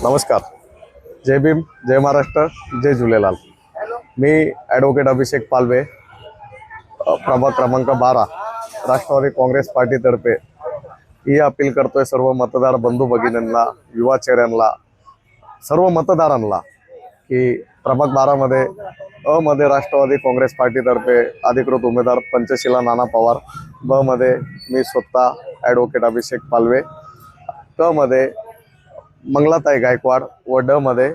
नमस्कार. जय भीम, जय महाराष्ट्र, जय झूलेलाल. मी ॲडव्होकेट अभिषेक पालवे, प्रभाग क्रमांक 12 राष्ट्रवादी काँग्रेस पार्टीतर्फे ही अपील करतोय सर्व मतदार बंधू भगिनींना, युवा चेहऱ्यांना, सर्व मतदारांना की प्रभाग 12 मध्ये अ मध्ये राष्ट्रवादी काँग्रेस पार्टीतर्फे अधिकृत उमेदवार पंचशीला नाना पवार, ब मध्ये मी स्वतः ॲडव्होकेट अभिषेक पालवे, क मध्ये मंगलाताई गायकवाड व ड मध्ये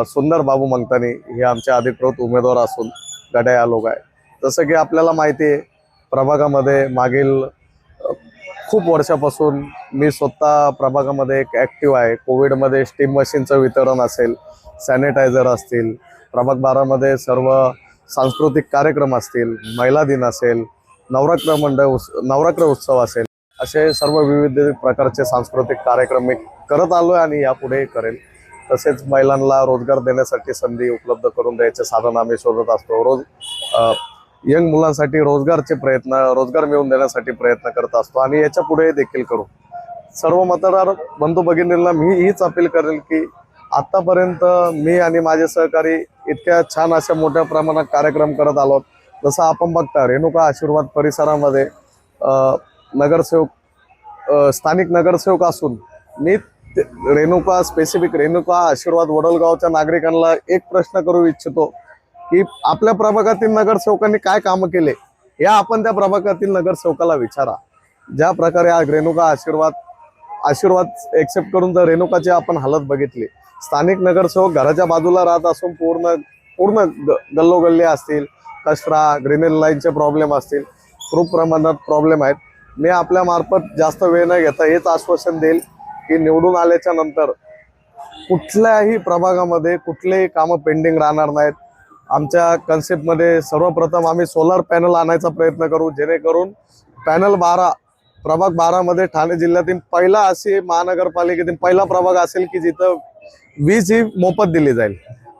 सुंदर बाबू मंगतानी हे आमचे अधिकृत उमेदवार असून गड्या या लोक आहे. जसं की आपल्याला माहिती आहे, प्रभागामध्ये मागील खूप वर्षापासून मी स्वतः प्रभागामध्ये एक ॲक्टिव्ह आहे. कोविडमध्ये स्टीम मशीनचं वितरण असेल, सॅनिटायझर असतील, प्रभाग 12 मध्ये सर्व सांस्कृतिक कार्यक्रम असतील, महिला दिन असेल, नवरात्र उत्सव असेल, असे सर्व विविध प्रकारचे सांस्कृतिक कार्यक्रम मी करत आलो आहे आणि यापुढे करेल. तसेच महिलांना रोजगार देण्यासाठी संधी उपलब्ध करून द्यायचे साधन आम्ही शोधत असतो. रोज यंग मुलांसाठी रोजगार मिळवून देण्यासाठी प्रयत्न करत असतो आणि याच्या पुढे देखील करू. सर्व मतदार बंधू भगिनींना मी हीच अपील करेल की आतापर्यंत मी आणि माझे सहकारी इतक्या छान अशा मोठ्या प्रमाणात कार्यक्रम करत आलो. जसं आपण बघता रेणुका आशीर्वाद परिसरामध्ये स्थानिक नगरसेवक असून मी रेणुका आशीर्वाद वडोलगावच्या नागरिकांना एक प्रश्न करू इच्छितो की आपल्या प्रभागातील नगरसेवकांनी काय कामं केले या आपण त्या प्रभागातील नगरसेवकाला विचारा. ज्या प्रकारे आज रेणुका आशीर्वाद एक्सेप्ट करून जर रेणुकाची आपण हालत बघितली, स्थानिक नगरसेवक घराच्या बाजूला राहत असून पूर्ण गल्लोगल्ली असतील, कचरा, ड्रेनेज लाईनचे प्रॉब्लेम असतील, खूप प्रमाणात प्रॉब्लेम आहेत. मी आपल्या मार्फत जास्त वेळ न घेता हेच आश्वासन देईल की निवडून आल्याच्या नंतर कुठल्याही प्रभागामध्ये कुठलेही कामं पेंडिंग राहणार नाहीत. आमच्या कन्सेप्टमध्ये सर्वप्रथम आम्ही सोलर पॅनल आणायचा प्रयत्न करू, जेणेकरून प्रभाग 12 मध्ये ठाणे जिल्ह्यातील पहिला अशी महानगरपालिकेतील पहिला प्रभाग असेल की जिथं वीज ही मोफत दिली जाईल.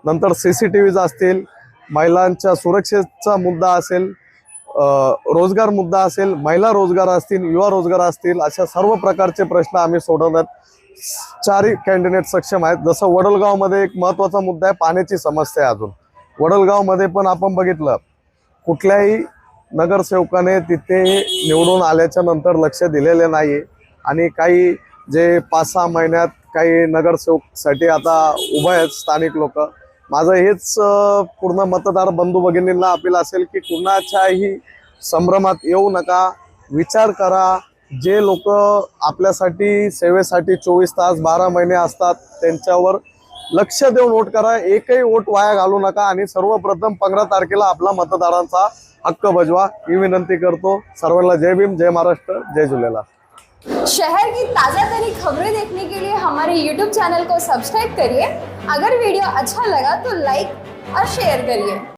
नंतर CCTVज असतील, महिलांच्या सुरक्षेचा मुद्दा असेल, रोजगार मुद्दा असेल, महिला रोजगार असतील, युवा रोजगार असतील, अशा सर्व प्रकारचे प्रश्न आम्ही सोडवण्यात चारही कॅन्डिडेट सक्षम आहेत. जसं वडोलगावमध्ये एक महत्त्वाचा मुद्दा आहे, पाण्याची समस्या आहे. अजून वडोलगावमध्ये पण आपण बघितलं कुठल्याही नगरसेवकाने तिथे निवडून आल्याच्या नंतर लक्ष दिलेले नाही आणि काही जे 5-6 महिन्यात काही नगरसेवकसाठी आता उभे आहेत स्थानिक लोक. माझं हेच पूर्ण मतदार बंधू भगिनींना अपील असेल की कुणाच्याही संभ्रमात येऊ नका, विचार करा. जे लोक आपल्यासाठी सेवेसाठी 24 तास 12 महिने असतात त्यांच्यावर लक्ष देऊन वोट करा. एकही वोट वाया घालू नका आणि सर्वप्रथम 15 तारखेला आपला मतदारांचा हक्क बजवा ही विनंती करतो. सर्वांना जय भीम, जय महाराष्ट्र, जय झूलेलाल. शहर की ताज़ा तरीन खबरें देखने के लिए हमारे YouTube चैनल को सब्सक्राइब करिए. अगर वीडियो अच्छा लगा तो लाइक और शेयर करिए.